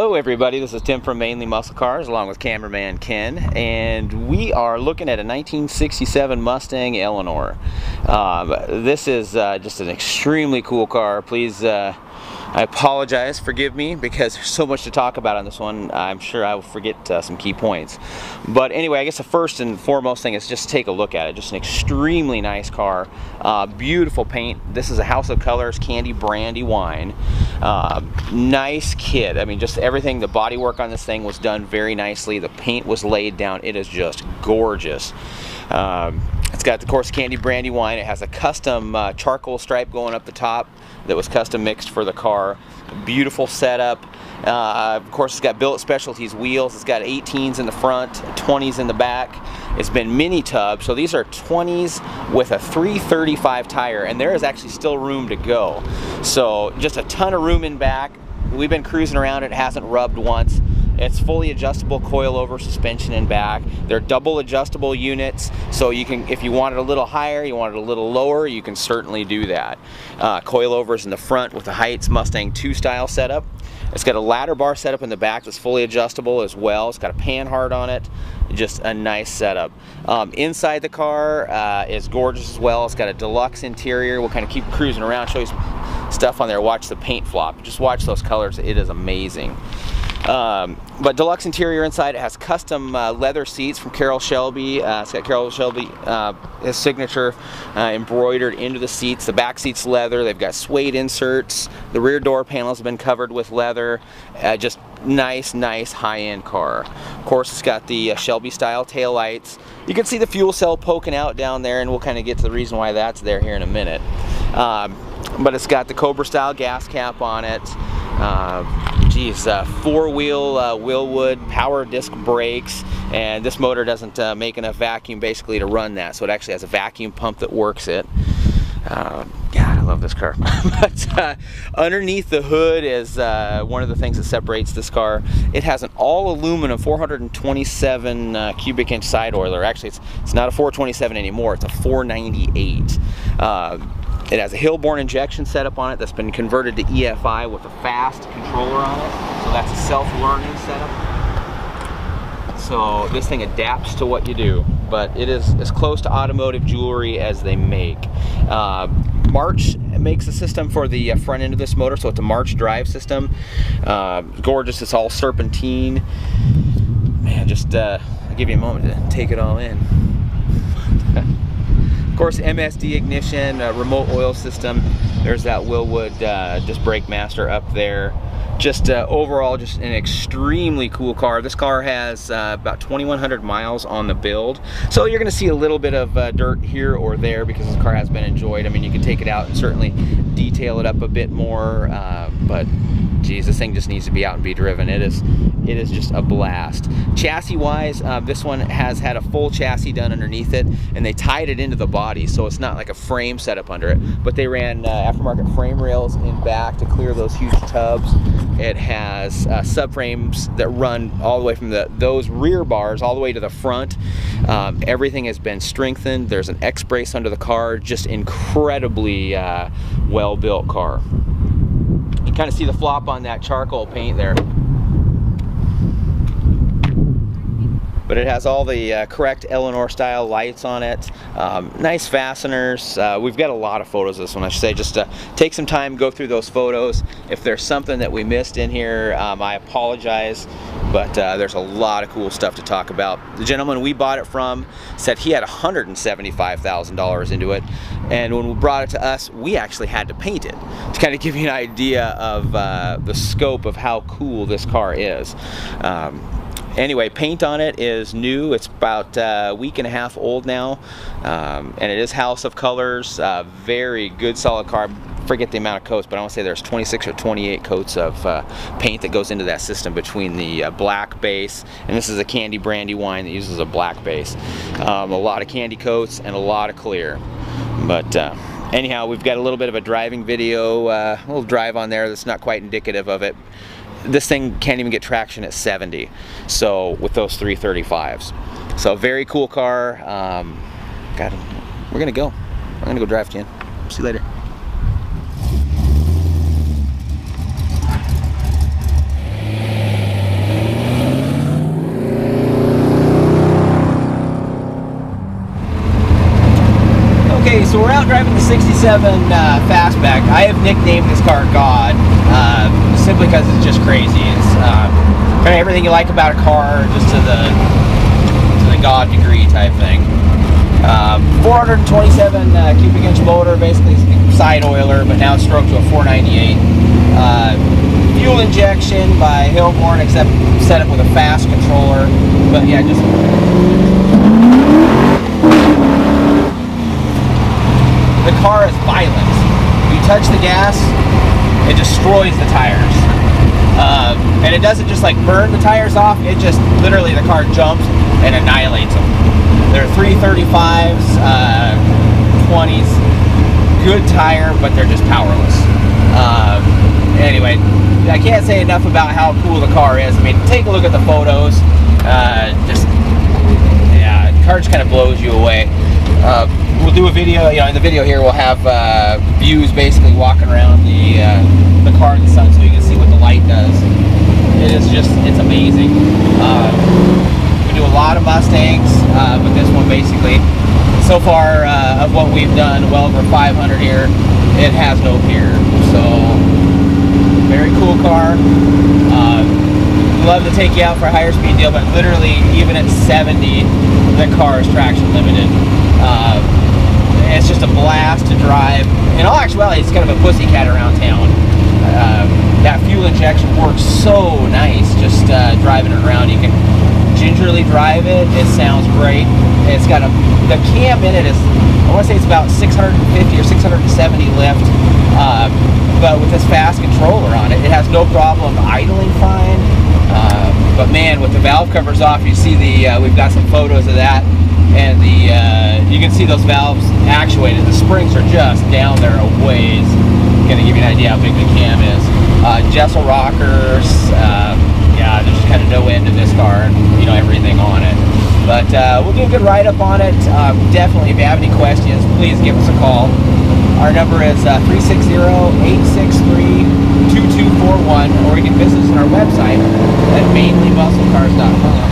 Hello everybody, this is Tim from Mainly Muscle Cars along with cameraman Ken, and we are looking at a 1967 Mustang Eleanor. This is just an extremely cool car. Please, I apologize, forgive me, because there's so much to talk about on this one. I'm sure I will forget some key points. But anyway, I guess the first and foremost thing is just take a look at it. Just an extremely nice car. Beautiful paint. This is a House of Colors Candy Brandy wine. Nice kit. I mean, just everything, the bodywork on this thing was done very nicely. The paint was laid down. It is just gorgeous. It's got, of course, Candy Brandy wine. It has a custom charcoal stripe going up the top that was custom mixed for the car. Beautiful setup. Of course, it's got Billet Specialties wheels. It's got 18s in the front, 20s in the back. It's been mini tub, so these are 20s with a 335 tire, and there is actually still room to go. So just a ton of room in back. We've been cruising around. It hasn't rubbed once. It's fully adjustable coilover suspension in back. They're double adjustable units, so you can, if you want it a little higher, you want it a little lower, you can certainly do that. Coilovers in the front with the Heights Mustang 2 style setup. It's got a ladder bar setup in the back that's fully adjustable as well. It's got a panhard on it. Just a nice setup. Inside the car is gorgeous as well. It's got a deluxe interior. We'll kind of keep cruising around, show you some stuff on there. Watch the paint flop. Just watch those colors. It is amazing. But deluxe interior inside. It has custom leather seats from Carroll Shelby. It's got Carroll Shelby, his signature embroidered into the seats. The back seats leather. They've got suede inserts. The rear door panels have been covered with leather. Just nice high-end car. Of course, it's got the Shelby style tail lights. You can see the fuel cell poking out down there, and we'll kind of get to the reason why that's there here in a minute. But it's got the Cobra style gas cap on it. Four-wheel Willwood power disc brakes, and this motor doesn't make enough vacuum basically to run that, so it actually has a vacuum pump that works it. God, I love this car. But underneath the hood is one of the things that separates this car. It has an all aluminum 427 cubic inch side oiler. Actually, it's not a 427 anymore, it's a 498. It has a Hillborn injection setup on it that's been converted to EFI with a fast controller on it. So that's a self-learning setup. So this thing adapts to what you do, but it is as close to automotive jewelry as they make. March makes a system for the front end of this motor, so it's a March drive system. Gorgeous, it's all serpentine. Man, just I'll give you a moment to take it all in. Of course, MSD ignition, remote oil system. There's that Willwood disc brake master up there. Just overall, just an extremely cool car. This car has about 2,100 miles on the build, so you're going to see a little bit of dirt here or there because this car has been enjoyed. I mean, you can take it out and certainly detail it up a bit more, but geez, this thing just needs to be out and be driven. It is just a blast. Chassis wise, this one has had a full chassis done underneath it, and they tied it into the body, so it's not like a frame setup under it, but they ran aftermarket frame rails in back to clear those huge tubs. It has subframes that run all the way from those rear bars all the way to the front. Everything has been strengthened. There's an X brace under the car. Just incredibly well-built car. You kind of see the flop on that charcoal paint there. But it has all the correct Eleanor style lights on it. Nice fasteners. We've got a lot of photos of this one, I should say. Just take some time, go through those photos. If there's something that we missed in here, I apologize, but there's a lot of cool stuff to talk about. The gentleman we bought it from said he had $175,000 into it, and when we brought it to us, we actually had to paint it to kind of give you an idea of the scope of how cool this car is. Anyway, paint on it is new. It's about a week and a half old now, and it is House of Colors. Very good, solid car. Forget the amount of coats, but I want to say there's 26 or 28 coats of paint that goes into that system between the black base, and this is a Candy Brandy wine that uses a black base. A lot of candy coats and a lot of clear. But anyhow, we've got a little bit of a driving video, a little drive on there that's not quite indicative of it. This thing can't even get traction at 70, so with those 335s. So very cool car. God, we're gonna go. I'm gonna go drive, Ken. See you later. So we're out driving the 67 Fastback. I have nicknamed this car God, simply because it's just crazy. It's kind of everything you like about a car, just to the God degree type thing. 427 cubic inch motor, basically side oiler, but now it's stroked to a 498. Fuel injection by Hillborn, except set up with a fast controller. But yeah, just the car is violent. You touch the gas, it destroys the tires. And it doesn't just like burn the tires off, it just literally the car jumps and annihilates them. They're 335s, 20s, good tire, but they're just powerless. Anyway, I can't say enough about how cool the car is. I mean, take a look at the photos. Yeah, the car just kind of blows you away. We'll do a video, in the video here we'll have views basically walking around the car in the sun so you can see what the light does. It's amazing. We do a lot of Mustangs, but this one basically, so far of what we've done, well over 500 here, it has no peer. So, very cool car. Love to take you out for a higher speed deal, but literally even at 70, the car is traction limited. It's just a blast to drive. In all actuality, it's kind of a pussycat around town. That fuel injection works so nice, just driving it around. You can gingerly drive it. It sounds great. It's got the cam in it is, I want to say it's about 650 or 670 lift, but with this fast controller on it, it has no problem idling fine. But man, with the valve covers off, you see we've got some photos of that, and you can see those valves actuated. The springs are just down there a ways. Gonna give you an idea how big the cam is. Jessel rockers. Yeah, there's kind of no end to this car, and everything on it. But we'll do a good write-up on it. Definitely, if you have any questions, please give us a call. Our number is 360-863-2241, or you can visit us on our website at mainlymusclecars.com.